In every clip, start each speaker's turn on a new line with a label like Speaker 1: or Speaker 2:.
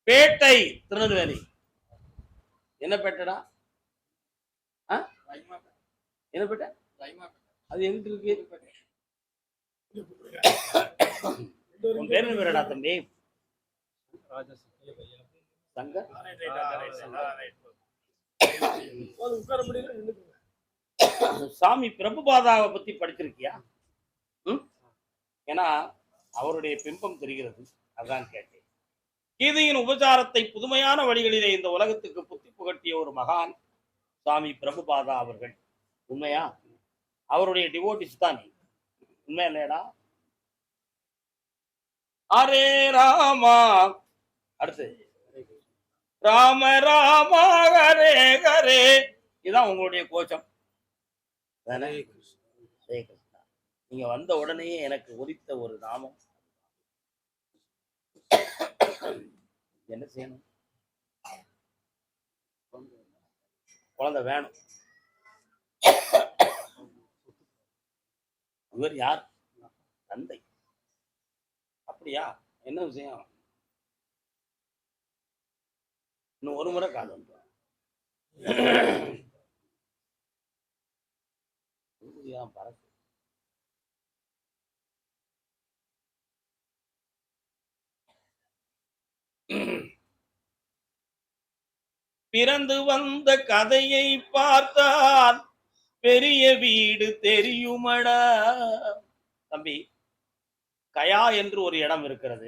Speaker 1: பேட்டை திருநெல்வேலி. என்ன பேட்டடா? என்ன பேட்டை? அது எங்கிட்டு இருக்கு? உன் பேர் என்ன தம்பி? சங்கர். சாமி பிரபுபாதாவை பத்தி படிச்சிருக்கியா? ஏன்னா அவருடைய பிம்பம் தெரிகிறது, அதான் கேட்டேன். கீதையின் உபச்சாரத்தை புதுமையான வழிகளிலே இந்த உலகத்துக்கு புத்தி புகட்டிய ஒரு மகான் சாமி பிரபுபாதா அவர்கள். உண்மையா? அவருடைய டிவோட்டிஸ் தான் நீ. உண்மை இல்லையடா? ஹரே ராமா, அடுத்து ராம ராமா ஹரே ஹரே. இதுதான் உங்களுடைய கோஷம். ஹரே கிருஷ்ணா. நீங்க வந்த உடனே எனக்கு உதித்த ஒரு நாமம். என்ன செய்யணும்? குழந்தை வேணும். இவர் யார்? தந்தை. அப்படியா? என்ன விஷயம்? இன்னும் ஒரு முறை கால் வந்து பறக்கு. பிறந்து வந்த கதையை பார்த்தால் பெரிய வீடு தெரியுமடா. தம்பி, கயா என்று ஒரு இடம் இருக்கிறது.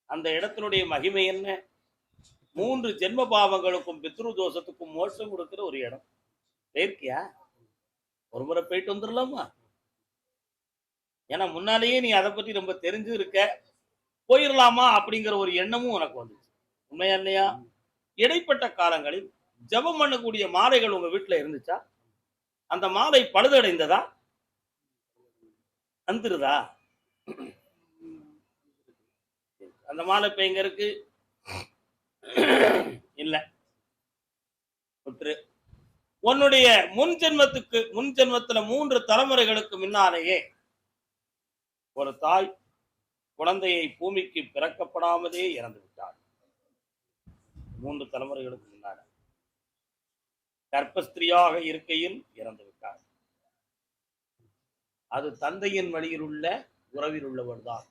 Speaker 1: அந்த இடத்தினுடைய மகிமை என்ன? 3 ஜென்ம பாவங்களுக்கும் பித்ரு தோஷத்துக்கும் மோட்சம் கொடுக்கிற ஒரு இடம். போயிருக்கியா? ஒரு முறை போயிட்டு வந்துடலாமா? ஏன்னா முன்னாலேயே நீ அதை பத்தி ரொம்ப தெரிஞ்சு இருக்க, போயிடலாமா அப்படிங்கிற ஒரு எண்ணமும் உனக்கு வந்துச்சு. உண்மையா இல்லையா? இடைப்பட்ட காலங்களில் ஜபம் பண்ணக்கூடிய மாலைகள் உங்க வீட்டுல இருந்துச்சா? அந்த மாலை பழுதடைந்ததா? வந்துருதா? அந்த மாலை இப்ப எங்க இருக்கு? இல்ல. உன்னுடைய முன் ஜென்மத்துல 3 தலைமுறைகளுக்கு முன்னாலேயே ஒரு தாய் குழந்தையை பூமிக்கு பிறக்கப்படாமலே இறந்து விட்டார். 3 தலைமுறைகளுக்கு முன்னால கர்ப்பஸ்திரியாக இருக்கையில் இறந்து விட்டார். அது தந்தையின் வழியில் உள்ள உறவில் உள்ளவர் தான்.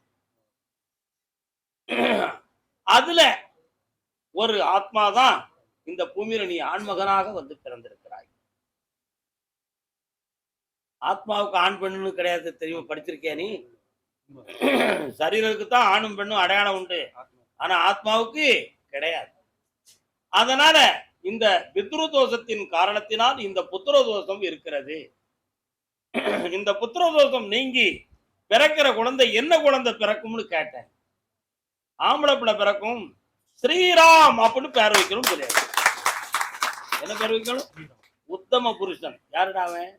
Speaker 1: அதுல ஒரு ஆத்மாதான் இந்த பூமியில நீ ஆண்மகனாக வந்து பிறந்திருக்கிறாய். ஆத்மாவுக்கு ஆண் பெண்ணு கிடையாது, தெரியுமா? படிச்சிருக்கியா நீ? சரீரத்துக்கு தான் ஆணும் பெண்ணும் அடையாளம் உண்டு, ஆனா ஆத்மாவுக்கு கிடையாது. அதனால இந்த பித்ரு தோஷத்தின் காரணத்தினால் இந்த புத்திர தோஷம் இருக்கிறது. இந்த புத்திர தோஷம் நீங்கி பிறக்கிற குழந்தை என்ன குழந்தை பிறக்கும்னு கேட்டேன். ஆம்பளை பிள்ளை பிறக்கும், ஸ்ரீராம் அப்படின்னு பேர் வைக்கணும் தெரியாது. என்ன பேர் வைக்கணும்? உத்தம புருஷன். யாருடா அவன்?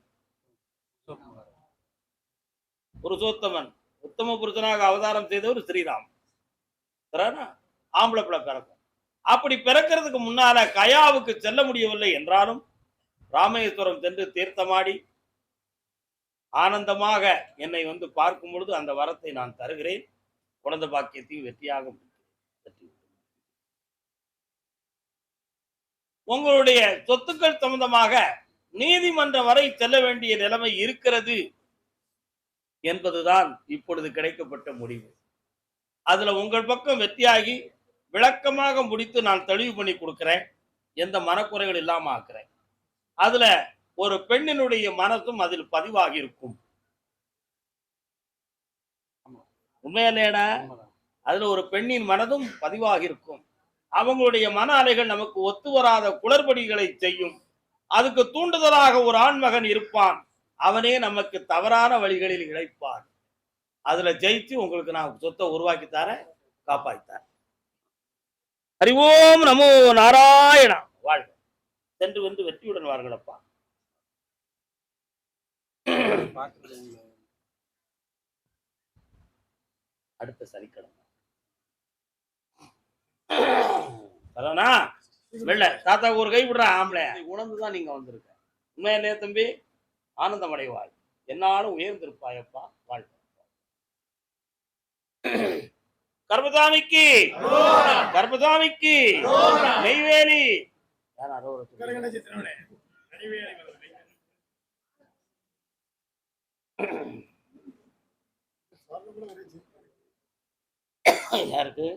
Speaker 1: புருஷோத்தமன். உத்தம புருஷனாக அவதாரம் செய்தவர் ஸ்ரீராம். ஆம்பளை பிள்ளை பிறக்கும். அப்படி பிறக்கிறதுக்கு முன்னால கயாவுக்கு செல்ல முடியவில்லை என்றாலும் ராமேஸ்வரம் சென்று தீர்த்தமாடி ஆனந்தமாக என்னை வந்து பார்க்கும் பொழுது அந்த வரத்தை நான் தருகிறேன். குழந்தை பாக்கியத்தையும் வெற்றியாக உங்களுடைய சொத்துக்கள் சம்பந்தமாக நீதிமன்றம் வரை செல்ல வேண்டிய நிலைமை இருக்கிறது என்பதுதான் இப்பொழுது கிடைக்கப்பட்ட முடிவு. அதுல உங்கள் பக்கம் வெற்றியாகி விளக்கமாக முடித்து நான் தெளிவு பண்ணி கொடுக்கிறேன். எந்த மனக்குறைகள் இல்லாம ஆக்குறேன். அதுல ஒரு பெண்ணினுடைய மனசும் அதில் பதிவாகி இருக்கும். உண்மையிலேடா? அதுல ஒரு பெண்ணின் மனதும் பதிவாகி இருக்கும். அவங்களுடைய மன அலைகள் நமக்கு ஒத்து வராத குளறுபடிகளை செய்யும். அதுக்கு தூண்டுதலாக ஒரு ஆண்மகன் இருப்பான். அவனே நமக்கு தவறான வழிகளில் இழைப்பான். அதுல ஜெயிச்சு உங்களுக்கு நான் சொத்தை உருவாக்கி தரேன், காப்பாய்த்தார். ஹரி ஓம் நமோ நாராயணா. வாழ்க. சென்று வந்து வெற்றியுடன் வார்களப்பா. அடுத்த சனிக்கிழமை வெள்ள தாத்தா ஒரு கை விடுற ஆம்பளை உணர்ந்துதான் நீங்க வந்திருக்க. உண்மையிலே தம்பி, ஆனந்தம் அடைவாய். என்னாலும் உயர்ந்திருப்பாயப்பா. வாழ்க. கர்மசாமிக்கு கர்மசாமிக்கு நெய்வேலி யாருக்கு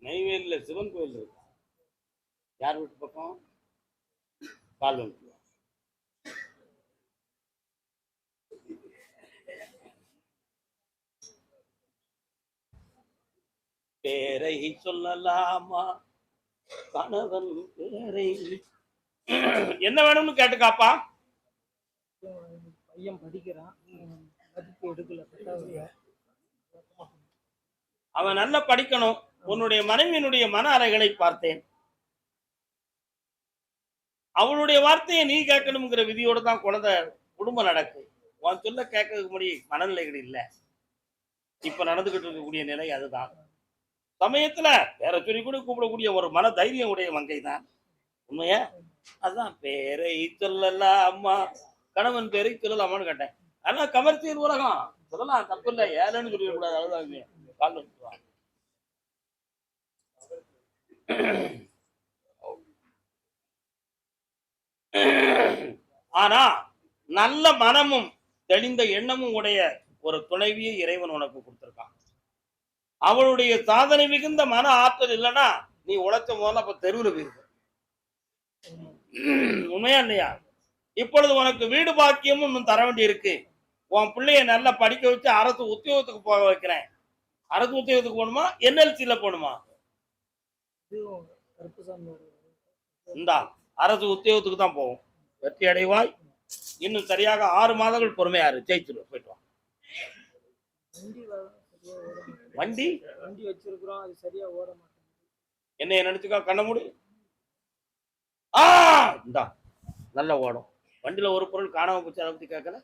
Speaker 1: நெய்வேலியில சிவன் கோயில் இருக்கு. யார் வீட்டு பக்கம்? கால்வன். பேரை சொல்லலாமா கணவன் பேரை என்ன வேணும்னு கேட்டுக்காப்பா.
Speaker 2: பையன் படிக்கிறான், எடுக்கல.
Speaker 1: அவன் நல்லா படிக்கணும். உன்னுடைய மனைவியினுடைய மன அறைகளை பார்த்தேன். அவளுடைய வார்த்தையை நீ கேட்கணுங்கிற விதியோட தான் குழந்தை குடும்பம் நடக்கு. உன் சொல்ல கேட்கறதுக்கு முடி மனநிலைகள் இல்லை. இப்ப நடந்துகிட்டு இருக்கக்கூடிய நிலை அதுதான். சமயத்துல வேற சொல்லி கூட கூப்பிடக்கூடிய ஒரு மன தைரியம் உடைய மங்கை தான். உண்மையா? அதான் பேரை சொல்லலாம் அம்மா கணவன் பேரை சொல்லலாமான்னு கேட்டேன். ஆனா கமர்சியல் உலகம் சொல்லலாம், தப்பு இல்லை. ஏழைன்னு சொல்லிடக்கூடாது. அவ்வளவுதான். கால் ஆனா நல்ல மனமும் தெளிந்த எண்ணமும் உடைய ஒரு துணைவியை இறைவன் உனக்கு கொடுத்திருக்கான். அவளுடைய சாதனை மிகுந்த மன ஆற்றல் இல்லைன்னா நீ உழைச்ச முதல்ல அப்ப தெருவில் போயிருக்க. உண்மையா இல்லையா? இப்பொழுது உனக்கு வீடு பாக்கியமும் இன்னும் தர வேண்டி இருக்கு. உன் பிள்ளைய நல்லா படிக்க வச்சு அரசு உத்தியோகத்துக்கு போக வைக்கிறேன். அரசு உத்தியோகத்துக்கு போகணுமா என்எல்சியில போகணுமா? இந்தா அரசு உத்தியோகத்துக்கு தான் போகும். வெற்றி அடைவாய். இன்னும் சரியாக 6 மாதங்கள் பொறுமையாரு, ஜெயிச்சிரு. போயிட்டு வா. வண்டி
Speaker 2: வச்சிருக்கிறோம், அது சரியா ஓட மாட்டேங்குது.
Speaker 1: என்ன நினைச்சுக்கா, கண்ண மூடு. இந்தா நல்லா ஓடும். வண்டியில ஒரு பொருள் காணாம போச்சு, அதை பத்தி கேட்கல.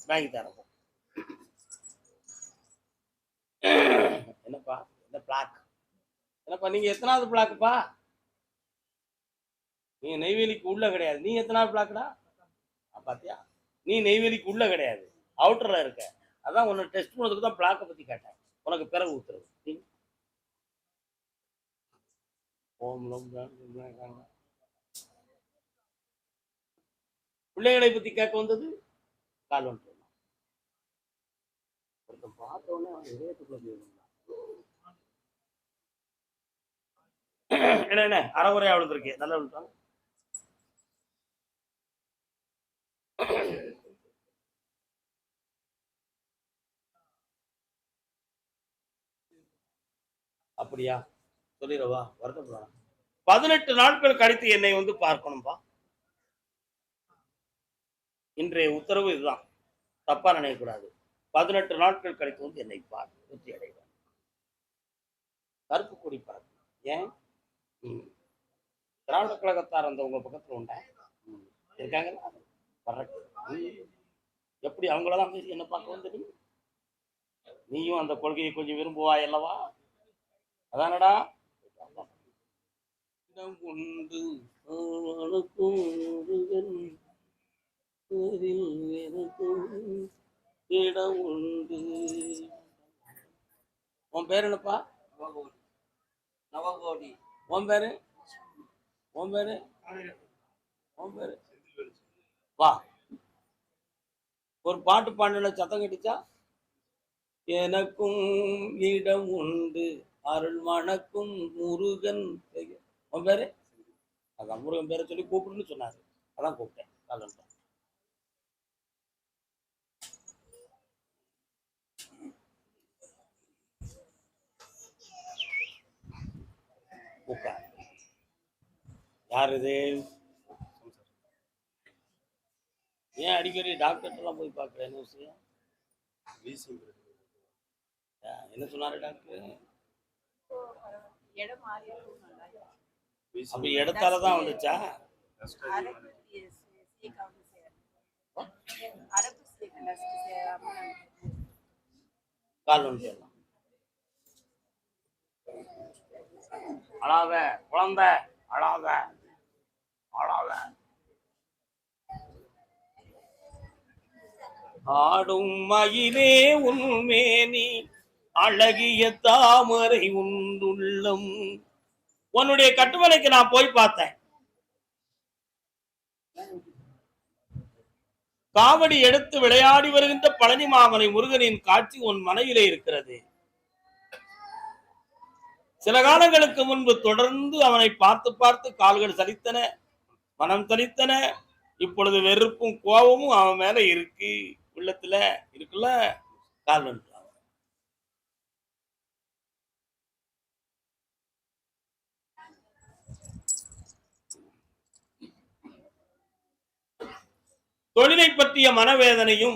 Speaker 1: வாங்கி தரப்போ என்னப்பா இந்த பிளாக் என்னப்பா? நீங்க எத்தனாவது பிளாக்குப்பா? நீங்க நெய்வேலிக்கு உள்ள கிடையாது. நீ எத்தனாவது பிளாக்குடா? பாத்தியா, நீ நெய்வேலிக்கு உள்ள கிடையாது, அவுட்டர்ல இருக்க. அதான் உன்னை டெஸ்ட் பண்ணதுக்கு தான் பிளாக்கை பத்தி கேட்டேன். உனக்கு பிறகு ஊத்துறது. பிள்ளைகளை பத்தி கேட்க வந்தது கால் வந்து பார்த்தோன்னே என்ன அறகுறையா விழுந்திருக்கு. நல்லா விழுந்தாங்க. அப்படியா? சொல்லிடவா? வருத்தப்படாத. 18 நாட்கள் கழித்து என்னை வந்து பார்க்கணும்பா. இன்றைய உத்தரவு இதுதான், தப்பா நினைக்கக்கூடாது. 18 நாட்கள் கழித்து வந்து என்னை பார், வெற்றி அடைவார். கருப்பு கொடி பறக்கும். ஏன்? திராவிட கழகத்தார் அந்த உங்க பக்கத்துல உண்டா இருக்காங்க. எப்படி அவங்களெல்லாம் பேசி என்ன பார்க்க வந்து நீயும் அந்த கொள்கையை கொஞ்சம் விரும்புவாய் அல்லவா? அதானடா. உண்டு இடம் உண்டு. உன் பேர் என்னப்பா? நவகோடி. உன் பேரு? உன் பேரு? உன் பேரு? வா, ஒரு பாட்டு பாடல சத்தம் கட்டிச்சா. எனக்கும் இடம் உண்டு அருள் மணக்கும் முருகன். உன் பேரு? அதான் முருகன் பேரை சொல்லி கூப்பிடுன்னு சொன்னாரு, அதான் கூப்பிட்டேன். யார் இது? ஏன் அடிக்கடி டாக்டர் எல்லாம் போய் பார்க்குறேன்? என்ன விஷயம்? என்ன சொன்னாரு டாக்டர்? அப்ப இடத்தாலதான் வந்துச்சா? கால் வந்து அழாத குழந்தை, அழாத அழாத. ஆடும் மயிலே உன்மேனி அழகிய தாமரை உண்டுள்ளம். உன்னுடைய கட்டுமலைக்கு நான் போய் பார்த்தேன். காவடி எடுத்து விளையாடி வருகின்ற பழனி மாமலை முருகனின் காட்சி உன் மனைவிலே இருக்கிறது. சில காலங்களுக்கு முன்பு தொடர்ந்து அவனை பார்த்து பார்த்து கால்கள் சலித்தன, மனம் தளித்தன. இப்பொழுது வெறுப்பும் கோபமும் அவன் மேல இருக்கு, உள்ளத்துல இருக்குல்ல. கால் வந்து தொழிலை பற்றிய மனவேதனையும்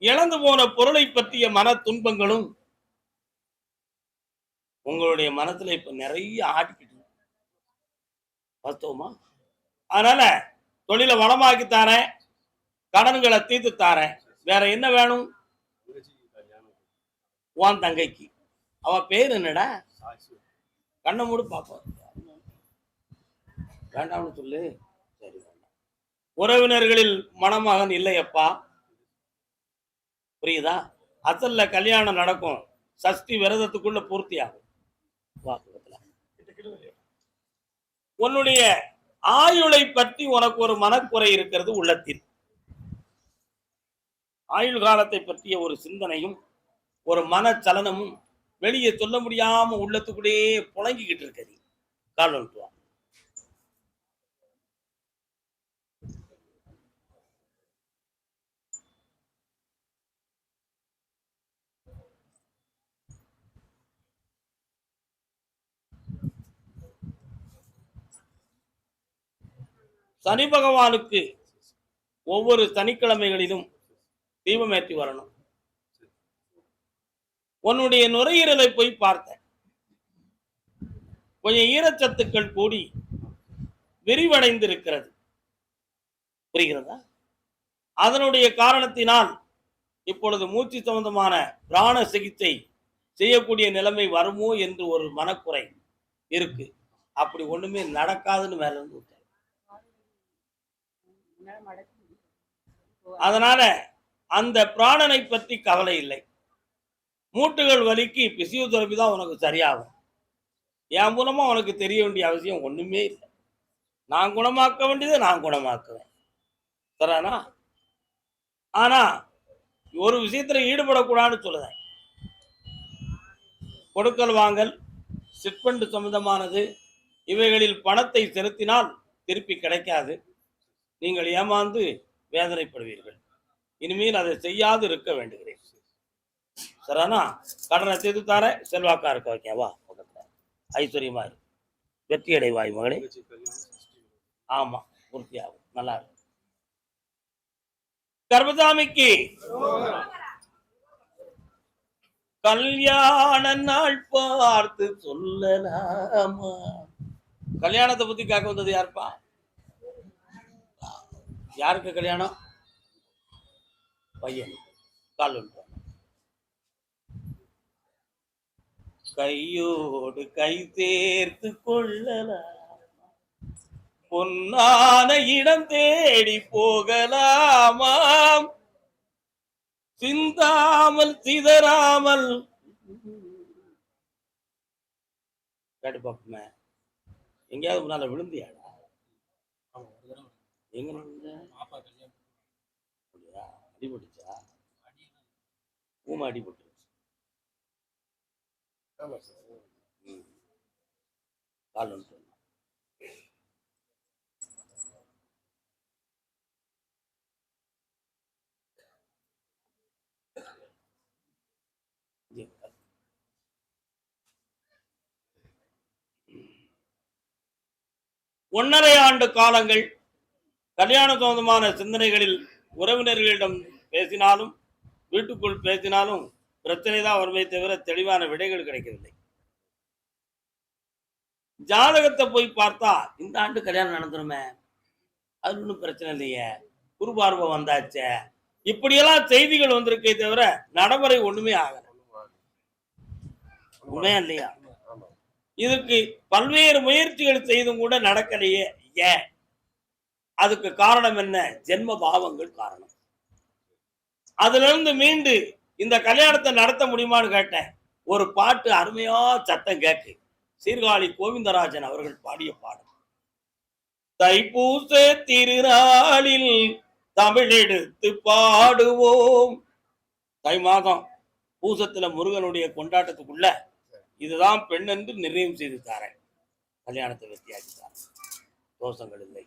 Speaker 1: இழந்து போன பொருளை பற்றிய மன துன்பங்களும் உங்களுடைய மனத்துல இப்ப நிறைய ஆடிக்கிட்டு வாஸ்தவமா. அதனால தொழிலை வளமாக்கி தாரேன், கடன்களை தீர்த்து தாரேன். வேற என்ன வேணும்? உன் தங்கைக்கு அவ பேர் என்னடா? கண்ணை மூடு பாப்போம். வேண்டாம்னு சொல்லு. சரி, வேண்டாம். உறவினர்களில் மணமகன் இல்லையப்பா, புரியுதா? அசல்ல கல்யாணம் நடக்கும், சஷ்டி விரதத்துக்குள்ள பூர்த்தி ஆகும். உன்னுடைய ஆயுளை பற்றி உனக்கு ஒரு மனக்குறை இருக்கிறது உள்ளத்தில். ஆயுள் காலத்தை பற்றிய ஒரு சிந்தனையும் ஒரு மனச்சலனமும் வெளியே சொல்ல முடியாம உள்ளத்துக்குள்ளேயே புழங்கிக்கிட்டு இருக்கிறது. கால் வந்துட்டு வா. சனி பகவானுக்கு ஒவ்வொரு சனிக்கிழமைகளிலும் தீபமேற்றி வரணும். உன்னுடைய நுரையீரலை போய் பார்த்தேன். கொஞ்சம் ஈரச்சத்துக்கள் கூடி விரிவடைந்து இருக்கிறது, புரிகிறதா? அதனுடைய காரணத்தினால் இப்பொழுது மூச்சு சம்பந்தமான பிராண சிகிச்சை செய்யக்கூடிய நிலைமை வருமோ என்று ஒரு மனக்குறை இருக்கு. அப்படி ஒண்ணுமே நடக்காதுன்னு மேல இருந்து விட்டார். அதனால அந்த பிராணனை பற்றி கவலை இல்லை. மூட்டுகள் வலிக்கு பிசியோதெரபி தான் உனக்கு சரியாகும். என் மூலமா உனக்கு தெரிய வேண்டிய அவசியம் ஒண்ணுமே இல்லை. நான் குணமாக்க வேண்டியதை நான் குணமாக்குவேன், சரினா? ஆனா ஒரு விஷயத்துல ஈடுபடக்கூடாதுன்னு சொல்லுதேன். கொடுக்கல் வாங்கல், சிட்பண்டு சம்பந்தமானது, இவைகளில் பணத்தை செலுத்தினால் திருப்பி கிடைக்காது. நீங்கள் ஏமாந்து வேதனைப்படுவீர்கள். இனிமேல் அதை செய்யாது இருக்க வேண்டுகிறேன், சரினா? கடனை செய்து தார, செல்வாக்கா இருக்க வைக்கவா, ஐஸ்வர்யமா இருக்கு, வெற்றி அடைவாய் மகளே. ஆமா, பூர்த்தியாகும். நல்லா இருக்கு. கர்மசாமிக்கு கல்யாண நாள் பார்த்து சொல்லலாமா? கல்யாணத்தை பத்தி கேட்க வந்தது யாருப்பா? யாருக்கு கல்யாணம்? பையன். கால் கையோடு கை சேர்த்து கொள்ளலாம், பொன்னான இடம் தேடி போகலாமாம், சிந்தாமல் சிதறாமல். கடுப்பாக்குமே, எங்கேயாவது முன்னால விழுந்தியாடா? எங்க அடிபட்டுச்சா? பூமா அடிபட்டு கால் வந்து ஒன்றரை ஆண்டு காலங்கள் கல்யாண சம்பந்தமான சிந்தனைகளில் உறவினர்களிடம் பேசினாலும் வீட்டுக்குள் பேசினாலும் பிரச்சனை தான் வருமே தவிர தெளிவான விடைகள் கிடைக்கவில்லை. ஜாதகத்தை போய் பார்த்தா இந்த ஆண்டு கல்யாணம் நடந்துருமே, அது ஒன்றும் பிரச்சனை இல்லையே, குருபார்வை வந்தாச்சே, இப்படியெல்லாம் செய்திகள் வந்திருக்கே தவிர நடைமுறை ஒண்ணுமே ஆகல. உண்மையா இல்லையா? இதுக்கு பல்வேறு முயற்சிகள் செய்தும் கூட நடக்கலையே. ஏன்? அதுக்கு காரணம் என்ன? ஜென்ம பாவங்கள் காரணம். அதுல இருந்து மீண்டு இந்த கல்யாணத்தை நடத்த முடியுமான்னு கேட்டேன். ஒரு பாட்டு அருமையா சத்தம் கேட்டு சீர்காழி கோவிந்தராஜன் அவர்கள் பாடிய பாடல். தைப்பூச திருநாளில் தமிழ் எடுத்து பாடுவோம். தை மாதம் பூசத்துல முருகனுடைய கொண்டாட்டத்துக்குள்ள இதுதான் பெண் என்று நிர்ணயம் செய்து தாரேன். கல்யாணத்தை வெற்றியாக்கி தாரேன். தோஷங்கள் இல்லை.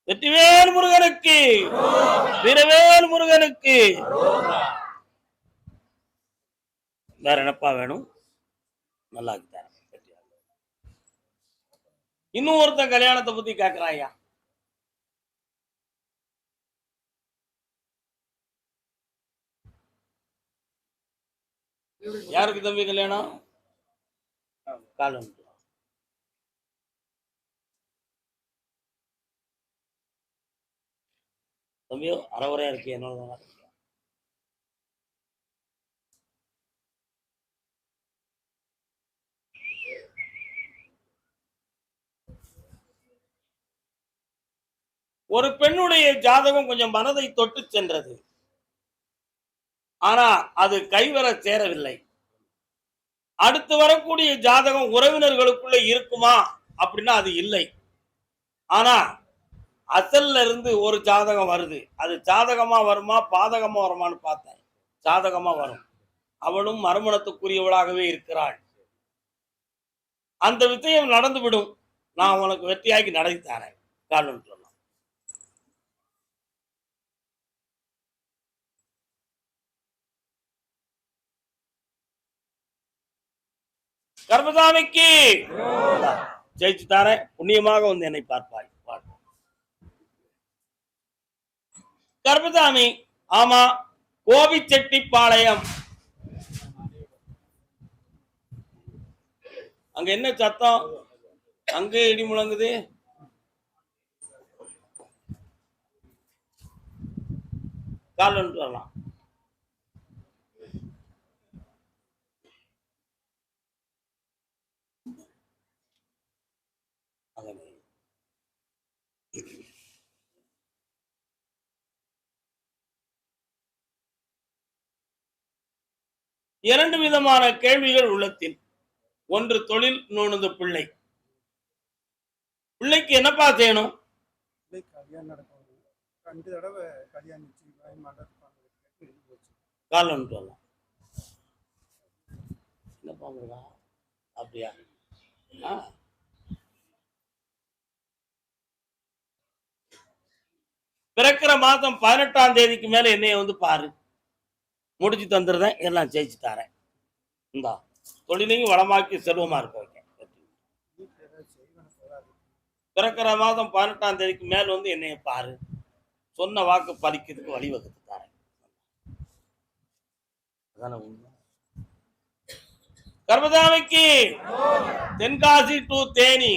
Speaker 1: வெற்றிவேல் முருகனுக்கு, வீரவேல் முருகனுக்கு. வேற என்னப்பா வேணும்? நல்லா தரேன். இன்னும் ஒருத்தன் கல்யாணத்தை பத்தி கேட்கிறாயா? யாருக்கு தம்பி கல்யாணம்? காலம் தம்பியோ அறவுரையா இருக்கு. என்னோட ஒரு பெண்ணுடைய ஜாதகம் கொஞ்சம் மனதை தொட்டு சென்றது. ஆனா அது கைவர சேரவில்லை. அடுத்து வரக்கூடிய ஜாதகம் உறவினர்களுக்குள்ள இருக்குமா அப்படின்னா அது இல்லை. ஆனா அசல்ல இருந்து ஒரு ஜாதகம் வருது. அது ஜாதகமா வருமா பாதகமா வருமானு பார்த்தேன். ஜாதகமா வரும். அவளும் மறுமணத்துக்குரியவளாகவே இருக்கிறாள். அந்த விஷயம் நடந்துவிடும். நான் உனக்கு வெற்றியாக்கி நடத்தி தரேன். காரணம் சொல்லலாம். கர்மசாமிக்கு ஜெயிச்சு தாரேன். புண்ணியமாக வந்து என்னை பார்ப்பாய். கர்மசாமி, ஆமா, கோபிச்செட்டிப்பாளையம். அங்க என்ன சத்தம்? அங்கே இடி முழங்குது. கால் வந்துட்டு வரலாம். இரண்டு விதமான கேள்விகள் உள்ளத்தில். ஒன்று தொழில், இன்னொன்று பிள்ளை. பிள்ளைக்கு என்னப்பா செய்யணும்? கால் வந்துட்டு வரலாம். என்னப்பா அப்படியா? பிறக்கிற மாதம் 18ஆம் தேதிக்கு மேல என்னைய வந்து பாரு. முடிச்சு தந்துடுறேன். எல்லாம் ஜெயிச்சு தரேன். இந்தா தொழிலையும் வளமாக்கி செல்வமா இருக்க வைக்க. பிறக்கிற மாதம் 18ஆம் தேதிக்கு மேல வந்து என்னைய பாரு. சொன்ன வாக்கு பலிக்கிறதுக்கு வழிவகுத்து தரேன். அதான உண்மை. கர்மசாமிக்கு தென்காசி டு தேனி.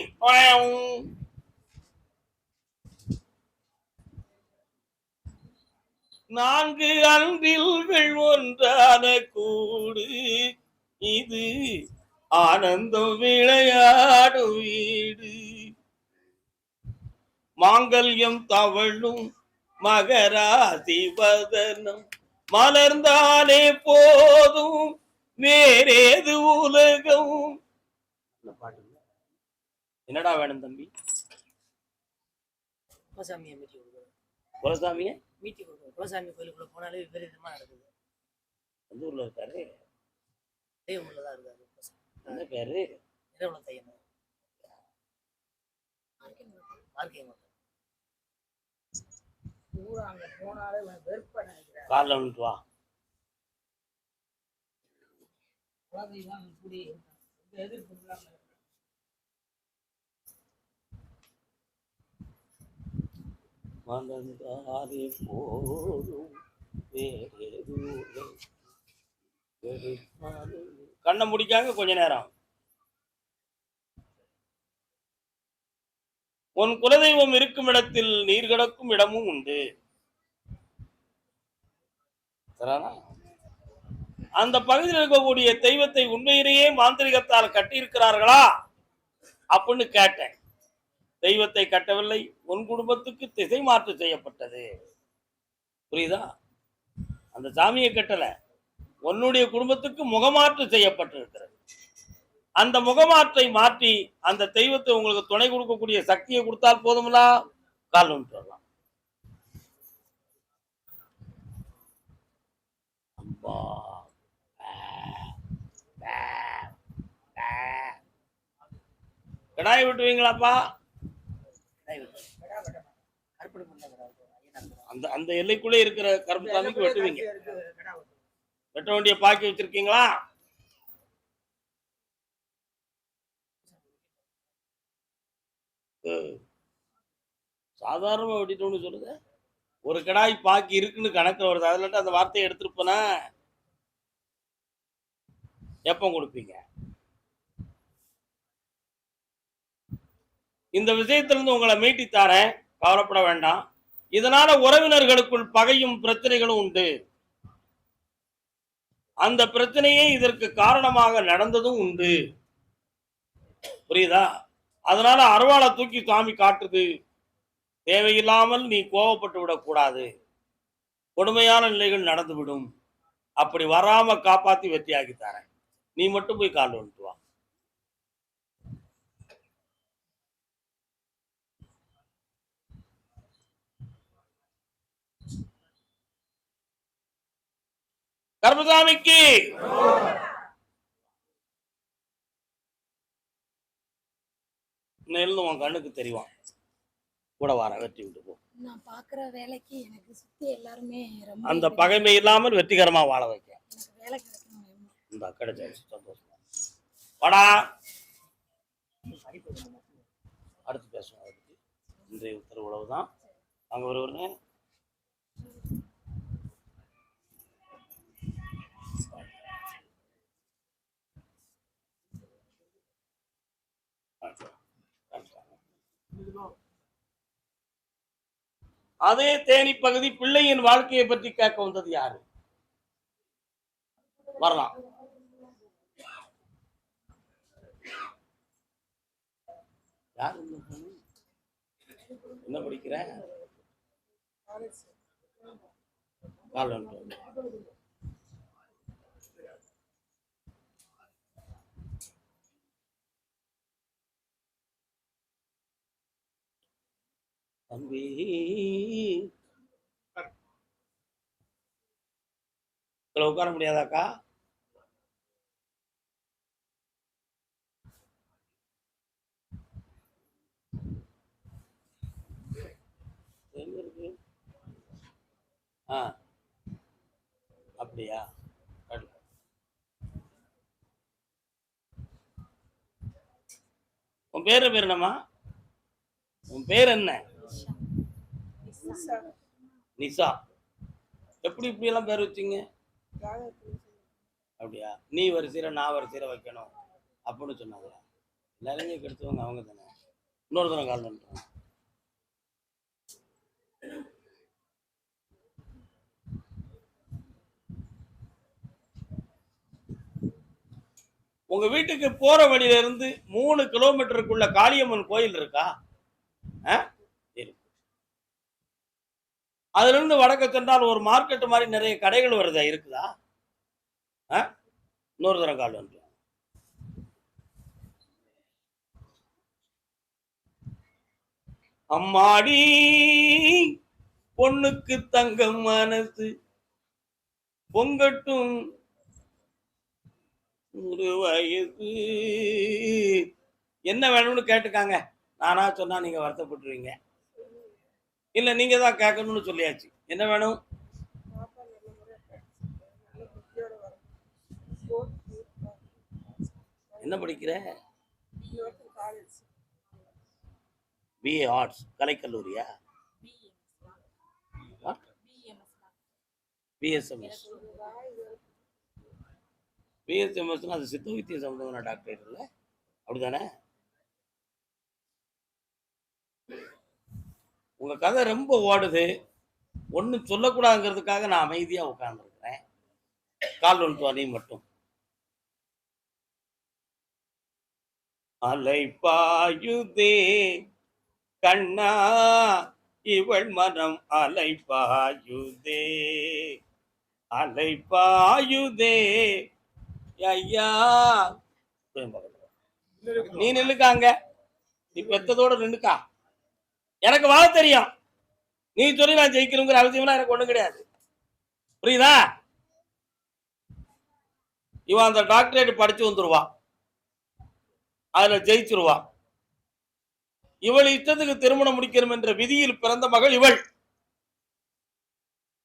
Speaker 1: நான்கு அன்பில்கள் ஒன்றான கூடு, இது ஆனந்தம் விளையாடும் வீடு. மாங்கல்யம் தவழும் மகராசி வதனம், மலர்ந்தாலே போதும் வேறேது உலகம். என்னடா வேணும் தம்பி? குலசாமிய
Speaker 2: மீட்டி கொடுக்கும். குலசாமி கோயிலுக்குள்ள போனாலே விபரீதமா நடக்குது.
Speaker 1: எந்த ஊர்ல இருக்காரு?
Speaker 2: தெய்வம்ல தான் இருக்காரு.
Speaker 1: என்ன பேரு?
Speaker 2: இரவுல தையன். அங்க போனாலே வெறுப்படா.
Speaker 1: காலைல வந்துட்டு வா.
Speaker 2: எதிர்ப்பு
Speaker 1: மலர்ந்தாலே போதும் கண்ணை முடிக்காங்க கொஞ்ச நேரம். உன் குலதெய்வம் இருக்கும் இடத்தில் நீர் கிடக்கும் இடமும் உண்டு. அந்த பகுதியில் இருக்கக்கூடிய தெய்வத்தை உண்மையிலேயே மாந்திரிகத்தால் கட்டியிருக்கிறார்களா அப்படின்னு கேட்டேன். தெய்வத்தை கட்டவில்லை, உன் குடும்பத்துக்கு திசை மாற்று செய்யப்பட்டது. புரியுதா? அந்த சாமியை கட்டல, உன்னுடைய குடும்பத்துக்கு முகமாற்று செய்யப்பட்டிருக்கிறது. அந்த முகமாற்றை மாற்றி அந்த தெய்வத்தை உங்களுக்கு துணை கொடுக்கக்கூடிய சக்தியை கொடுத்தால் போதுங்களா, கால் வந்துட்டு வரலாம். அப்பா கடாயை விட்டுவீங்களாப்பா? அந்த அந்த எல்லைக்குள்ளே இருக்கிற கருப்புசாமிக்கு வெட்டுவீங்க. வெட்ட வேண்டிய பாக்கி வச்சிருக்கீங்களா? சாதாரணமா வெட்டிட்டோம்னு சொல்லுது. ஒரு கடாய் பாக்கி இருக்குன்னு கணக்கு வருது. அதுல அந்த வார்த்தையை எடுத்துட்டு போனா எப்ப கொடுப்பீங்க? இந்த விஷயத்திலிருந்து உங்களை மீட்டித்தாரேன், கவலைப்பட வேண்டாம். இதனால உறவினர்களுக்குள் பகையும் பிரச்சனைகளும் உண்டு. அந்த பிரச்சனையே இதற்கு காரணமாக நடந்ததும் உண்டு. புரியுதா? அதனால அருவாளை தூக்கி சாமி காட்டுது. தேவையில்லாமல் நீ கோவப்பட்டு விடக்கூடாது, கொடுமையான நிலைகள் நடந்துவிடும். அப்படி வராம காப்பாத்தி வெற்றியாக்கி தரேன். நீ மட்டும் போய் கால் வந்துட்டு வா. கருப்பசாமிக்கு நெல் உன் கண்ணுக்கு தெரியும். கூட வர வெற்றி விட்டு போ.
Speaker 3: நான் பாக்குற வேலைக்கு எனக்கு சுத்தி எல்லாருமே ரொம்ப
Speaker 1: அந்த பகைமை இல்லாமல் வெற்றிகரமா வாழ வைக்க
Speaker 3: எனக்கு வேலை கிடைக்கணும்.
Speaker 1: இந்த கிடைச்சாச்சு, சந்தோஷம். வாடா, அடுத்து பேசுவோம். அதை பத்தி இன்றைய உத்தரவு தான். அங்க ஒருவருங்க அதே தேனி பகுதி பிள்ளையின் வாழ்க்கையை பற்றி கேட்க வந்தது யாரு? வரலாம். யார் என்ன படிக்கிற? கால் வந்துட்டு. தம்பி உட்கார முடியாதாக்கா? எங்க இருக்கு? அப்படியா? உன் பேரு என்னம்மா? உன் பேர் என்ன? நிசா. எப்படி இப்படி எல்லாம் பேர் வச்சீங்க? அப்படியா? நீ வரிசையில நான் வரிசையில வைக்கணும் அப்படின்னு சொன்னாங்க. எல்லாரையும் கெடுத்தவங்க அவங்க தானே. இன்னொரு தடவை கால் பண்றேன். உங்க வீட்டுக்கு போற வழியில இருந்து 3 கிலோமீட்டருக்குள்ள காளியம்மன் கோயில் இருக்கா? அதுல இருந்து வடக்க சென்றால் ஒரு மார்க்கெட் மாதிரி நிறைய கடைகள் வருதா, இருக்குதா? இன்னொரு தரம் கால் வந்து. அம்மாடி பொண்ணுக்கு தங்கம் மனசு பொங்கட்டும் 100 வயசு. என்ன வேணும்னு கேட்டுக்காங்க. நானா சொன்னா நீங்க வருத்தப்பட்டுருவீங்க. இல்ல நீங்க தான் கேட்கணும்னு சொல்லியாச்சு. என்ன வேணும்? என்ன படிக்கிற? BA arts. கலைக்கல்லூரியா? பிஎஸ்எம்எஸ். பிஎஸ்எம்எஸ் அது சித்த வைத்திய சம்பந்தமான டாக்டரேட் இல்லை, அப்படிதானே? உங்க கதை ரொம்ப ஓடுது. ஒன்றும் சொல்லக்கூடாதுங்கிறதுக்காக நான் அமைதியா உட்கார்ந்துருக்கிறேன். கால் வந்துட்டு நீ மட்டும். அலை பாயுதே கண்ணா இவள் மனம் அலைப்பாயுதே அலைப்பாயுதே ஐயா. நீ நில்லுக்காங்க, நீ பெத்ததோட நின்னுக்கா. எனக்கு வாழ தெரியும், நீ சொல்லி நான் ஜெயிக்கணுங்கிற அவசியம்லாம் எனக்கு ஒண்ணும் கிடையாது. புரியுதா? இவன் அந்த டாக்டரேட் படிச்சு வந்துருவா, அதுல ஜெயிச்சிருவா. இவள் இஷ்டத்துக்கு திருமணம் முடிக்கணும் என்ற விதியில் பிறந்த மகள் இவள்.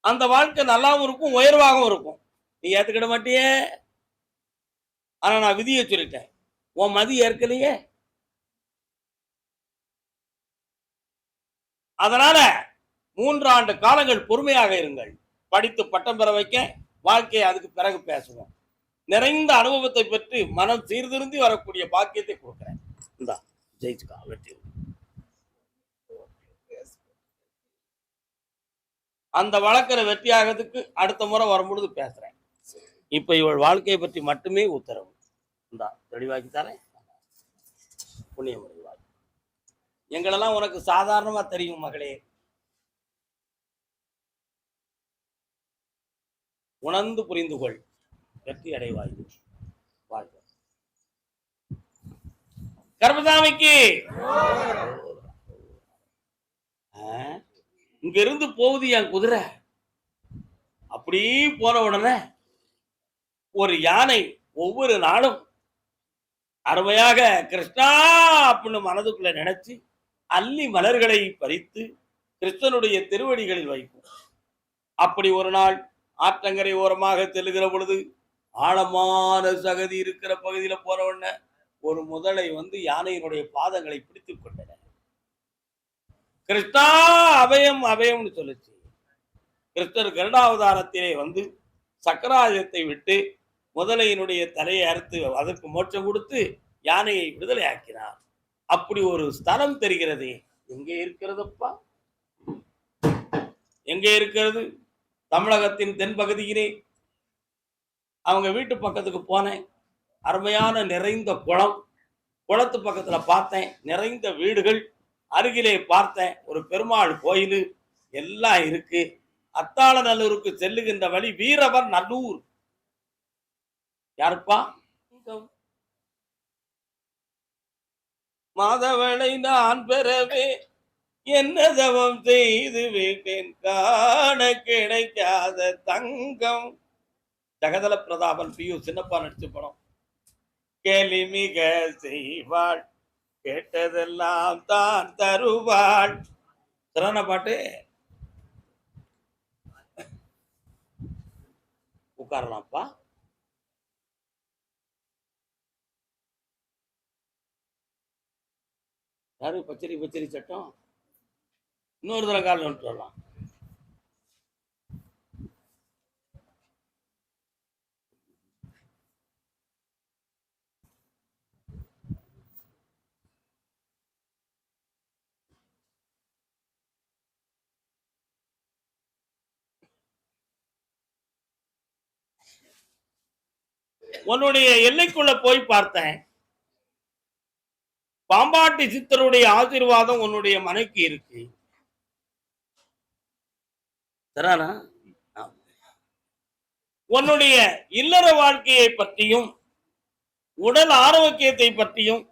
Speaker 1: அந்த வாழ்க்கை நல்லாவும் இருக்கும், உயர்வாகவும் இருக்கும். நீ ஏத்துக்கிட மாட்டியே. ஆனா நான் விதியை சொல்லிட்டேன், உன் மதி ஏற்கலையே. அதனால 3 ஆண்டு காலங்கள் பொறுமையாக இருங்கள். படித்து பட்டம் பெற வைக்க, வாழ்க்கையை அதுக்கு பிறகு பேசுவோம். நிறைந்த அனுபவத்தை பெற்று மனம் சீர்திருந்தி வரக்கூடிய பாக்கியத்தை கொடுக்கிறேன். இந்தா ஜெயிச்சுக்கா, வெற்றி. அந்த வழக்கில் வெற்றியாகிறதுக்கு அடுத்த முறை வரும்பொழுது பேசுறேன். இப்ப இவள் வாழ்க்கையை பற்றி மட்டுமே உத்தரவு. இந்தா தெளிவாக்கி தரேன். புண்ணியம் முடிவாய். எங்களெல்லாம் உனக்கு சாதாரணமா தெரியும் மகளே. உணர்ந்து புரிந்து கொள், வெற்றி அடைவாய். வாழ்க. கர்மசாமிக்கு இங்க இருந்து போகுது என் குதிரை. அப்படி போன உடனே ஒரு யானை ஒவ்வொரு நாளும் அருமையாக கிருஷ்ணா அப்படின்னு மனதுக்குள்ள நினைச்சு அள்ளி மலர்களை பறித்து கிருஷ்ணனுடைய திருவடிகளில் வைக்கும். அப்படி ஒரு நாள் ஆற்றங்கரை ஓரமாக செல்லுகிற பொழுது ஆழமான சகதி இருக்கிற பகுதியில போற உடனே ஒரு முதலை வந்து யானையினுடைய பாதங்களை பிடித்துக் கொண்டன. கிருஷ்ணா அபயம் அபயம்னு சொல்லுச்சு. கிருஷ்ணர் கருடாவதாரத்திலே வந்து சக்கராயுதத்தை விட்டு முதலையினுடைய தலையை அறுத்து அதற்கு மோட்சம் கொடுத்து யானையை விடுதலை ஆக்கினார். அப்படி ஒரு ஸ்தலம் தெரிகிறது. எங்கே இருக்கிறதப்பா? எங்கே இருக்கிறது? தமிழகத்தின் தென்பகுதியிலே அவங்க வீட்டு பக்கத்துக்கு போனேன். அருமையான நிறைந்த குளம், குளத்து பக்கத்துல பார்த்தேன் நிறைந்த வீடுகள், அருகிலே பார்த்தேன் ஒரு பெருமாள் கோயில், எல்லாம் இருக்கு. அத்தாள நல்லூருக்கு செல்லுகின்ற வழி வீரவர் நல்லூர். யாருப்பா? மாதவனை நான் பெறவே என்ன தவம் செய்து விட்டேன், காண கிடைக்காத தங்கம். ஜெகதல பிரதாபன் பியு சின்னப்பா நடிச்ச படம். கேலி மிக செய்வாள், கேட்டதெல்லாம் தான் தருவாள். சரண பாட்டு. உட்காரலாம்ப்பா. யாரு பச்சரி பச்சரி சட்டம்? இன்னொரு தடவை காலில் வந்துட்டு வரலாம். உன்னுடைய எல்லைக்குள்ள போய் பார்த்தேன். பாம்பாட்டி சித்தருடைய ஆசீர்வாதம் உன்னுடைய மனைக்கு இருக்கு. சரிதானா? உன்னுடைய இல்லற வாழ்க்கையை பற்றியும் உடல் ஆரோக்கியத்தை பற்றியும்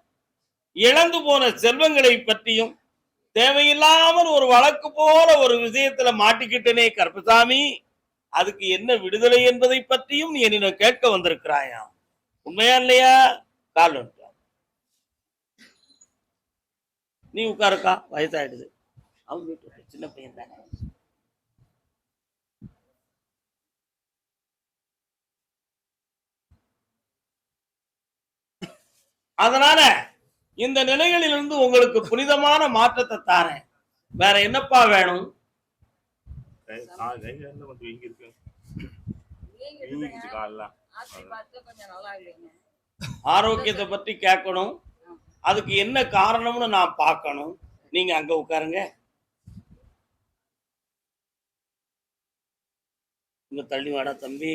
Speaker 1: இழந்து போன செல்வங்களை பற்றியும் தேவையில்லாமல் ஒரு வழக்கு போல ஒரு விஷயத்துல மாட்டிக்கிட்டனே கருப்பசாமி, அதுக்கு என்ன விடுதலை என்பதை பற்றியும் நீ என்ன கேட்க வந்திருக்கிறாயா? உண்மையா இல்லையா? கால் நீ உட்காருக்கா, வயசாயிடுது. அவங்க வீட்டு சின்ன பையன் தானே. அதனால இந்த நிலைகளிலிருந்து உங்களுக்கு புனிதமான மாற்றத்தை தாரேன். வேற என்னப்பா வேணும்? ஆரோக்கியத்தை பற்றி கேட்கணும். அதுக்கு என்ன காரணம்னு நான் பார்க்கணும். நீங்க அங்க உட்காருங்க. இங்க தள்ளி வாடா தம்பி.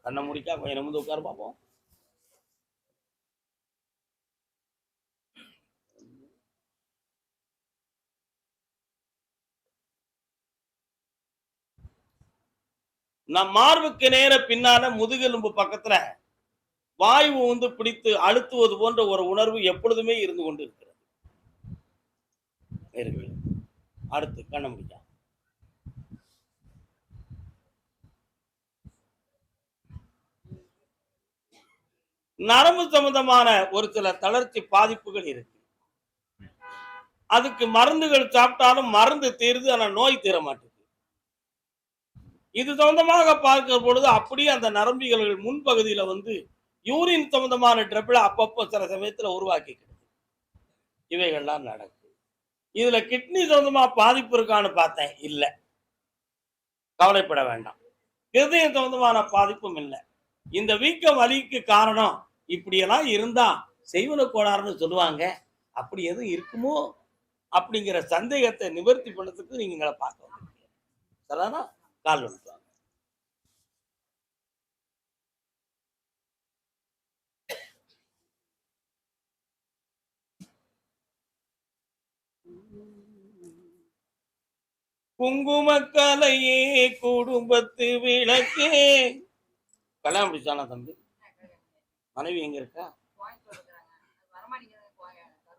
Speaker 1: கண்ணை முடிக்கா கொஞ்சம் நிமிந்து உட்கார பார்ப்போம். நம் மார்புக்கு நேர பின்னால முதுகெலும்பு பக்கத்துல வாயு வந்து பிடித்து அழுத்துவது போன்ற ஒரு உணர்வு எப்பொழுதுமே இருந்து கொண்டு இருக்கிறது. இருக்கு. அடுத்து கண்ண முடியா. நரம்பு சம்பந்தமான ஒரு சில தளர்ச்சி பாதிப்புகள் இருக்கு. அதுக்கு மருந்துகள் சாப்பிட்டாலும் மருந்து தீருது, ஆனா நோய் தீர மாட்டேங்குது. இது சம்பந்தமாக பார்க்கிற பொழுது அப்படியே அந்த நரம்பிகள் முன்பகுதியில வந்து யூரின் சம்பந்தமான ட்ரபிள் அப்பப்போ சில சமயத்துல உருவாக்கிக்கிறது. இவைகள்லாம் நடக்கும். இதுல கிட்னி சம்பந்தமா பாதிப்பு இருக்கான்னு பார்த்தேன், இல்ல. கவலைப்பட வேண்டாம். இருதயம் சம்பந்தமான பாதிப்பும் இல்லை. இந்த வீக்க வலிக்கு காரணம் இப்படியெல்லாம் இருந்தா செய்வன கோளாறுன்னு சொல்லுவாங்க. அப்படி எதுவும் இருக்குமோ அப்படிங்கிற சந்தேகத்தை நிவர்த்தி பண்ணதுக்கு நீங்க எங்களை பார்க்க வந்திருக்கீங்க. சரிதானா? கால் வந்துட்டு வாங்க. குங்குமக்கலையே குடும்பத்து விளக்கே. கல்யாணம் முடிச்சானா தம்பி? மனைவி எங்க இருக்கா?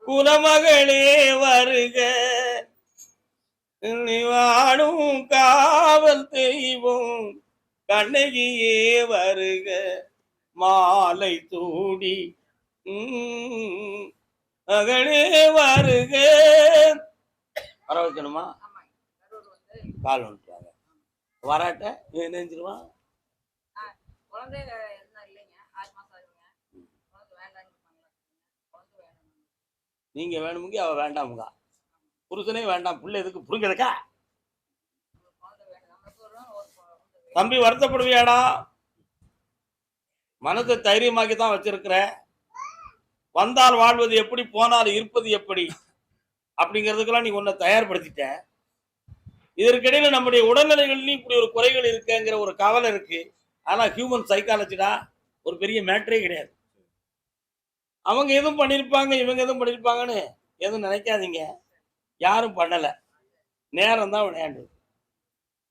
Speaker 1: குலமகளே வருக, நீ வாழும் காவல் தெய்வம் கண்ணகியே வருக, மாலை தூடி மகளே வருக. வர வைக்கணுமா? கால் வந்துட்டாங்க. வராட்ட நெஞ்சிருவான். நீங்க வேணுமுங்க, அவ வேண்டாமுங்க. புருஷனே வேண்டாம், புள்ள எதுக்கு புரிஞ்சதுக்கா? தம்பி வருத்தப்படுவியாடா? மனதை தைரியமாக்கி தான் வச்சிருக்கிற. வந்தால் வாழ்வது எப்படி, போனால் இருப்பது எப்படி அப்படிங்கிறதுக்கெல்லாம் நீ உன்னை தயார்படுத்திட்ட. இதற்கிடையில நம்முடைய உடல்நிலைகள்லையும் இப்படி ஒரு குறைகள் இருக்குங்கிற ஒரு கவலை இருக்கு. ஆனா ஹியூமன் சைக்காலஜிடா ஒரு பெரிய மேட்டரே கிடையாது. அவங்க எதுவும் பண்ணியிருப்பாங்க, இவங்க எதுவும் பண்ணியிருப்பாங்கன்னு எதுவும் நினைக்காதீங்க. யாரும் பண்ணல, நேரம் தான் விளையாண்டு.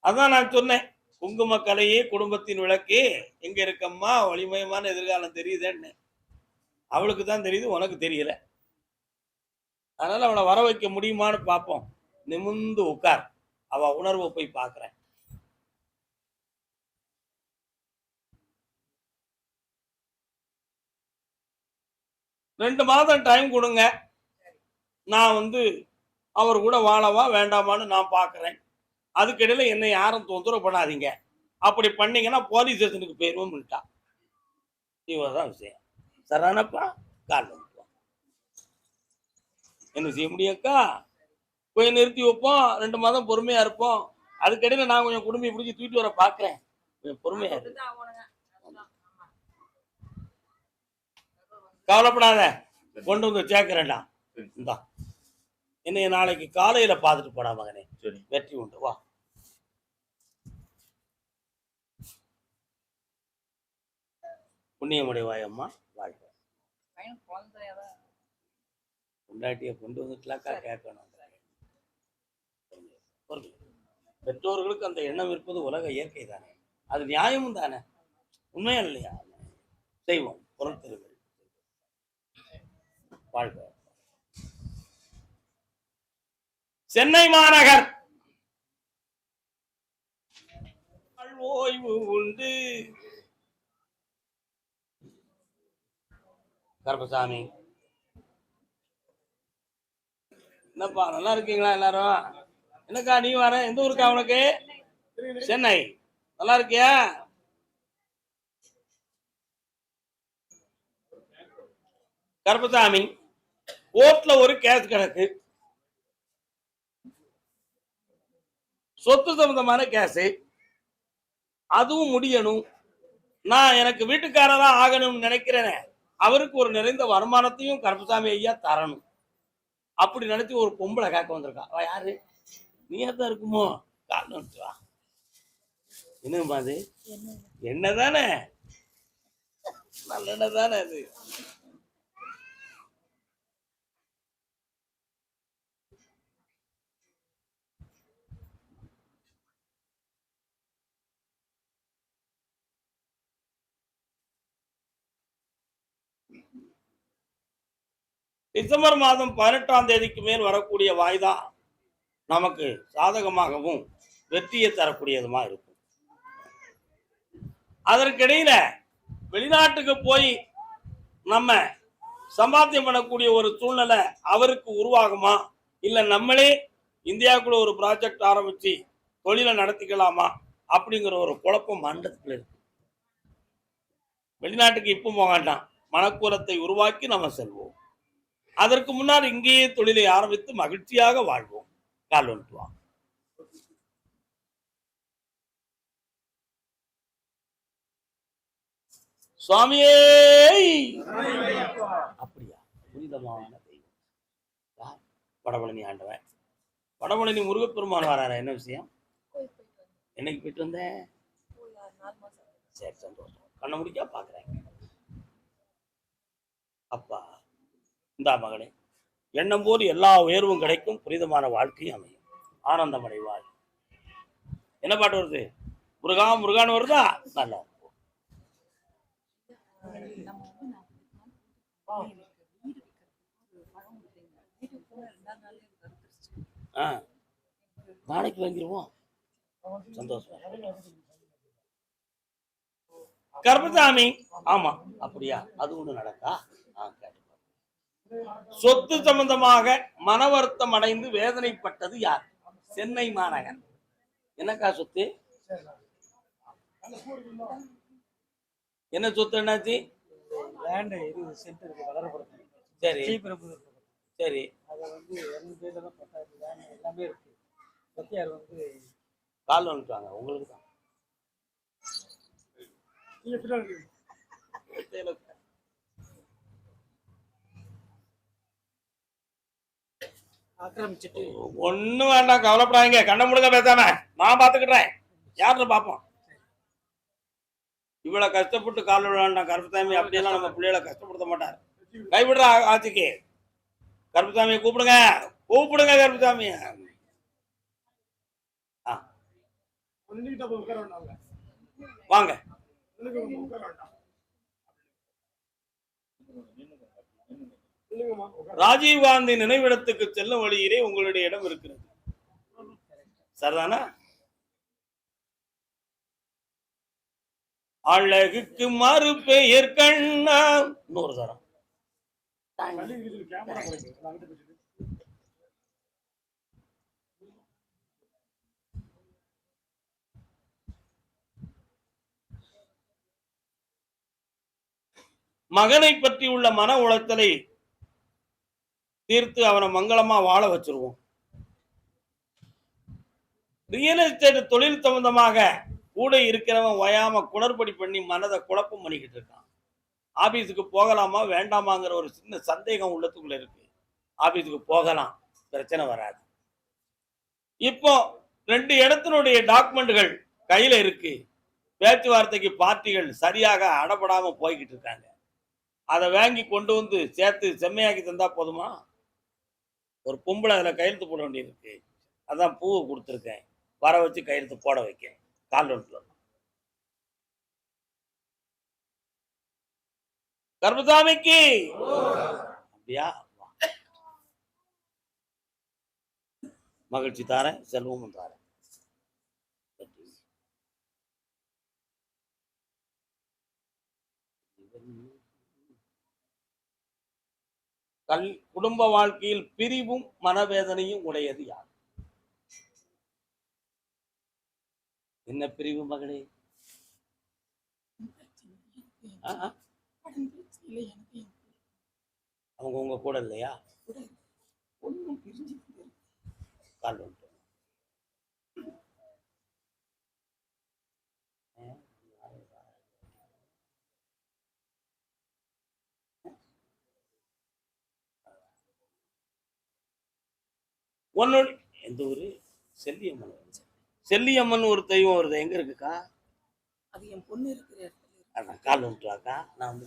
Speaker 1: அதான் நான் சொன்னேன், குங்கும கலையே குடும்பத்தின் விளக்கே எங்க இருக்கம்மா, ஒளிமயமான எதிர்காலம் தெரியுதுன்னு. அவளுக்கு தான் தெரியுது, உனக்கு தெரியல. அதனால அவளை வர வைக்க முடியுமான்னு பார்ப்போம். நிமிந்து உட்கார், அவ உணர்வை போய் பார்க்கிறேன். ரெண்டு மாதம் டைம் கொடுங்க. நான் வந்து அவர் கூட வாழவா வேண்டாமான்னு நான் பார்க்கிறேன். அதுக்கிடையில என்னை யாரும் தொந்தரவு பண்ணாதீங்க. அப்படி பண்ணீங்கன்னா போலீஸ் ஸ்டேஷனுக்கு போயிருவோம்னுட்டா. இவ்வளவுதான் விஷயம். சரானப்பா, கால் வந்துட்டோம். என்ன செய்ய முடியும்க்கா? கொஞ்சம் நிறுத்தி வைப்போம், 2 மாதம் பொறுமையா இருப்போம். அதுக்கிடையில நான் கொஞ்சம் குடும்பம் பிடிச்சி தூக்கிட்டு வர பார்க்கிறேன். கொஞ்சம் பொறுமையா இருக்கு. கவலைப்படாத, கொண்டு வந்து சேர்க்கிறேன்டா. இந்தா, என்னைய நாளைக்கு காலையில பார்த்துட்டு போடா மகனே. சரி, வெற்றி உண்டு. வா. புண்ணியமுடைவாய் அம்மா, வாழ்க. பொண்டாட்டியை கொண்டு வந்துட்டுலாக்கா கேட்கணும். பெற்றோர்களுக்கு அந்த எண்ணம் இருப்பது உலக இயற்கை தானே, அது நியாயமும் தானே, உண்மையா இல்லையா? செய்வோம், பொருட்கள் வாழ்க. சென்னை மாநகர் ஓய்வு உண்டு. கருப்பசாமி, என்னப்பா நல்லா இருக்கீங்களா எல்லாரும்? என்னக்கா நீ வர? எந்த ஊருக்கா உனக்கு? சென்னை. நல்லா இருக்கியா? கருப்பசாமி, கோர்ட்ல ஒரு கேஸ் கிடக்கு, சொத்து சம்பந்தமான கேஸ். அதுவும் முடியணும். நான் எனக்கு வீட்டுக்காரரா ஆகணும்னு நினைக்கிறேன். அவருக்கு ஒரு நிறைந்த வருமானத்தையும் கருப்பசாமி ஐயா தரணும். அப்படி நினைச்சு ஒரு பொம்பளை கேட்க வந்திருக்கா. யாரு? நீயா தான் இருக்குமோ? காரணம் வா. என்னமா அது? என்னதானே? நல்லதானே அது? டிசம்பர் மாதம் 18ஆம் தேதிக்கு மேல் வரக்கூடிய வாய்தான் நமக்கு சாதகமாகவும் வெற்றியை தரக்கூடியதுமா இருக்கும். அதற்கிடையில வெளிநாட்டுக்கு போய் நம்ம சம்பாத்தியம் பண்ணக்கூடிய ஒரு சூழ்நிலை அவருக்கு உருவாகுமா, இல்ல நம்மளே இந்தியாவுக்குள்ள ஒரு ப்ராஜெக்ட் ஆரம்பிச்சு தொழிலை நடத்திக்கலாமா அப்படிங்கிற ஒரு குழப்பம் மண்டலத்தில் இருக்கு. வெளிநாட்டுக்கு இப்போ போக வேண்டாம், மனக்குலத்தை உருவாக்கி நம்ம செல்வோம். அதற்கு முன்னால் இங்கேயே தொழிலை ஆரம்பித்து மகிழ்ச்சியாக வாழ்வோம். கால் வந்துட்டு சுவாமியே. அப்படியா? புனிதமான தெய்வம் யார்? வடபழனி ஆண்டவன். வடபழனி முருகப்பெருமான் வராரா? என்ன விஷயம்? என்னைக்கு போயிட்டு வந்தேன்? சரி, சந்தோஷம். கண்ண முடிக்கா பாக்குறேன். அப்பா, இந்தா மகனே, எண்ணம் போது எல்லா உயர்வும் கிடைக்கும், புனிதமான வாழ்க்கையும் அமையும், ஆனந்தம் அடைவாய். என்ன பாட்டு வருது? முருகா முருகான்னு வருதா? நல்லா. நாளைக்கு வாங்கிடுவோம். சந்தோஷம். கர்மசாமி, ஆமா அப்படியா? அது ஒண்ணு நடக்கா? சொத்து சம்பந்தமாக மன வருத்தம் அடைந்து வேதனைப்பட்டது யார்? சென்னை மாநகர். என்னக்கா சொத்து? என்ன சொத்து? என்னாச்சு? சரி சரி. கால் வந்துட்டாங்க உங்களுக்கு தான். ஒண்ணு வேண்டாம், கவலைப்படாதீங்க. கண்ண முடுங்க பேசாம நான் பாத்துக்கிட்டேன். யாருன்னு பாப்போம். இவ்வளவு கஷ்டப்பட்டு கால் வேண்டாம் கருப்பசாமி. அப்படியெல்லாம் நம்ம பிள்ளைகளை கஷ்டப்படுத்த மாட்டார். கைவிடுற ஆட்சிக்கு கருப்பசாமியை கூப்பிடுங்க, கூப்பிடுங்க கருப்பசாமிய. வாங்க. ராஜீவ்காந்தி நினைவிடத்துக்கு செல்லும் வழியிலே உங்களுடைய இடம் இருக்கிறது, சரிதானா? அழகுக்கு மறு பெயர் கண்ணா. இன்னொரு தரம். மகனை பற்றி உள்ள மன உளைச்சலை தீர்த்து அவனை மங்களமா வாழ வச்சிருவோம். ரியல் எஸ்டேட் தொழில் சம்பந்தமாக கூட இருக்கிறவன் ஓயாம குளறுபடி பண்ணி மனதை குழப்பம் பண்ணிக்கிட்டு இருக்கான். ஆபீஸுக்கு போகலாமா வேண்டாமாங்கிற ஒரு சின்ன சந்தேகம் உள்ளத்துக்குள்ள இருக்கு. ஆபீஸுக்கு போகலாம், பிரச்சனை வராது. இப்போ 2 இடத்தினுடைய டாக்குமெண்ட்கள் கையில இருக்கு. பேச்சுவார்த்தைக்கு பார்ட்டிகள் சரியாக அடப்படாம போய்கிட்டு இருக்காங்க. அதை வாங்கி கொண்டு வந்து சேர்த்து செம்மையாக்கி தந்தா போதுமா? ஒரு பொம்பளை அதுல கையெழுத்து போட வேண்டியிருக்கு. அதான் பூவை கொடுத்துருக்கேன், வர வச்சு கையெழுத்து போட வைக்க. கால் வந்துட்டு கர்மசாமிக்கு அப்படியா? மகிழ்ச்சி தாரேன், செல்வமும் தாரேன். குடும்ப வாழ்க்கையில் பிரிவும் மனவேதனையும் உடையது யார்? என்ன பிரிவு மகளே? அவங்க உங்க கூட இல்லையா? கால் வந்துட்டு ஒன்னொரு எந்த ஊரு? செல்லியம்மன். செல்லியம்மன் ஒரு தெய்வம் வருது, எங்க இருக்குக்கா?
Speaker 2: அது என் பொண்ணு இருக்கிற இடத்துல.
Speaker 1: கால் வந்துட்டாக்கா, நான் வந்து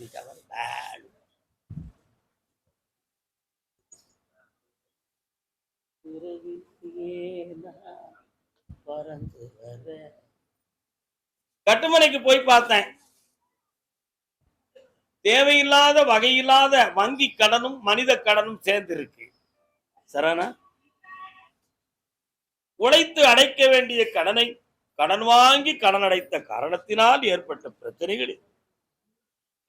Speaker 1: கட்டுமனைக்கு போய் பார்த்தேன். தேவையில்லாத வகையில்லாத வங்கி கடனும் மனித கடனும் சேர்ந்து இருக்கு. சரணா, உழைத்து அடைக்க வேண்டிய கடனை கடன் வாங்கி கடன் அடைத்த காரணத்தினால் ஏற்பட்ட பிரச்சனைகள்.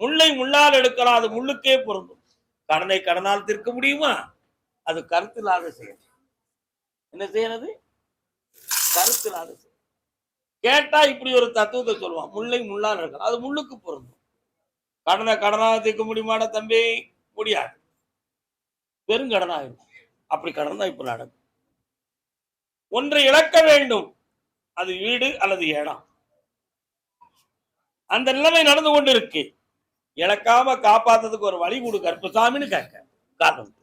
Speaker 1: முல்லை முள்ளால் எடுக்கலாம், அது முள்ளுக்கே பொருந்தும். கடனை கடனால் தீர்க்க முடியுமா? அது கருத்தில்லாத செயல். என்ன செய்யறது? கருத்தில்லாத செயல். கேட்டா இப்படி ஒரு தத்துவத்தை சொல்லுவான், முல்லை முள்ளால் எடுக்கலாம், அது முள்ளுக்கு பொருந்தும். கடனை கடனாக தீர்க்க முடியுமாட தம்பி? முடியாது. பெருங்கடனாகும். அப்படி கடன் தான் இப்ப நடக்கும். ஒன்றை இழக்க வேண்டும், அது வீடு அல்லது இடம். அந்த நிலைமை நடந்து கொண்டு இருக்கு. இழக்காம காப்பாத்துறதுக்கு ஒரு வழி கொடு கருப்பசாமின்னு கேட்க காரணம்.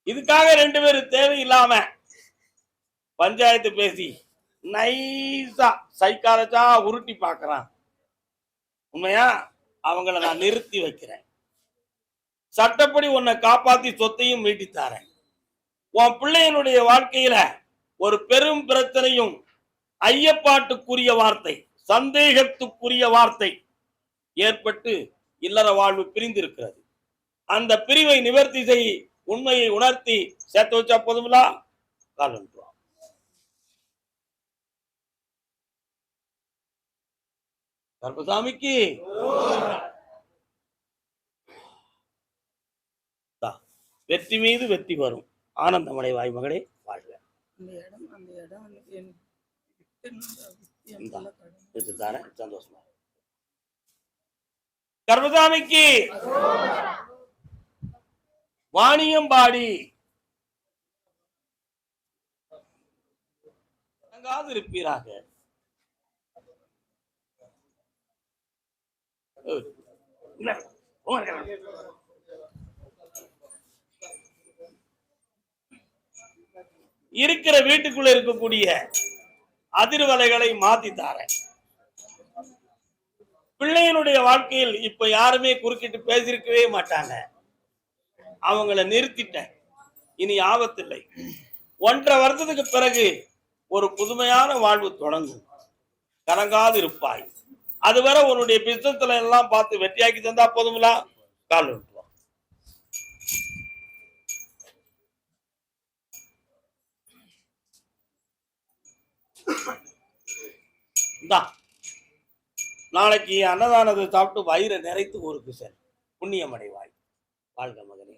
Speaker 1: இதுக்காக 2 பேரும் தேவையில்லாம பஞ்சாயத்து பேசி நைஸா சைக்காலஜா உருட்டி பார்க்கறான். உண்மையா அவங்கள நான் நிறுத்தி வைக்கிறேன். சட்டப்படி உன்னை காப்பாத்தி சொத்தையும் மீட்டித்தாரேன். உன் பிள்ளையினுடைய வாழ்க்கையில ஒரு பெரும் பிரச்சனையும் ஐயப்பாட்டுக்குரிய வார்த்தை, சந்தேகத்துக்குரிய வார்த்தை ஏற்பட்டு இல்லற வாழ்வு பிரிந்திருக்கிறது. அந்த பிரிவை நிவர்த்தி செய், உண்மையை உணர்த்தி சேர்த்து வச்சா போதுங்களா? காலம் கருப்பசாமிக்கு வெற்றி மீது வெற்றி வரும். ஆனந்தமடை வாய் மகளே வாழ்க.
Speaker 2: அந்த இடம்
Speaker 1: சந்தோஷமா. கருப்பசாமிக்கு வாணியம்பாடி இருப்பீராக. இருக்கிற வீட்டுக்குள்ள இருக்கக்கூடிய அதிர்வலைகளை மாத்தி தாரேன். பிள்ளையினுடைய வாழ்க்கையில் இப்ப யாருமே குறுக்கிட்டு பேசியிருக்கவே மாட்டாங்க. அவங்கள நிறுத்திட்டேன். இனி ஆபத்தில்லை. 1.5 வருஷத்துக்கு பிறகு ஒரு புதுமையான வாழ்வு தொடங்கும். கலங்காது இருப்பாய். அதுவரை உன்னுடைய பிசினஸ்ல எல்லாம் பார்த்து வெற்றியாக்கி தந்தா போதுங்களா? கால் நாளைக்கு அன்னதானத்தை சாப்பிட்டு வயிறை நிறைத்து ஊருக்கு செல். புண்ணியம் அடைவாய். வாழ்க மகனே.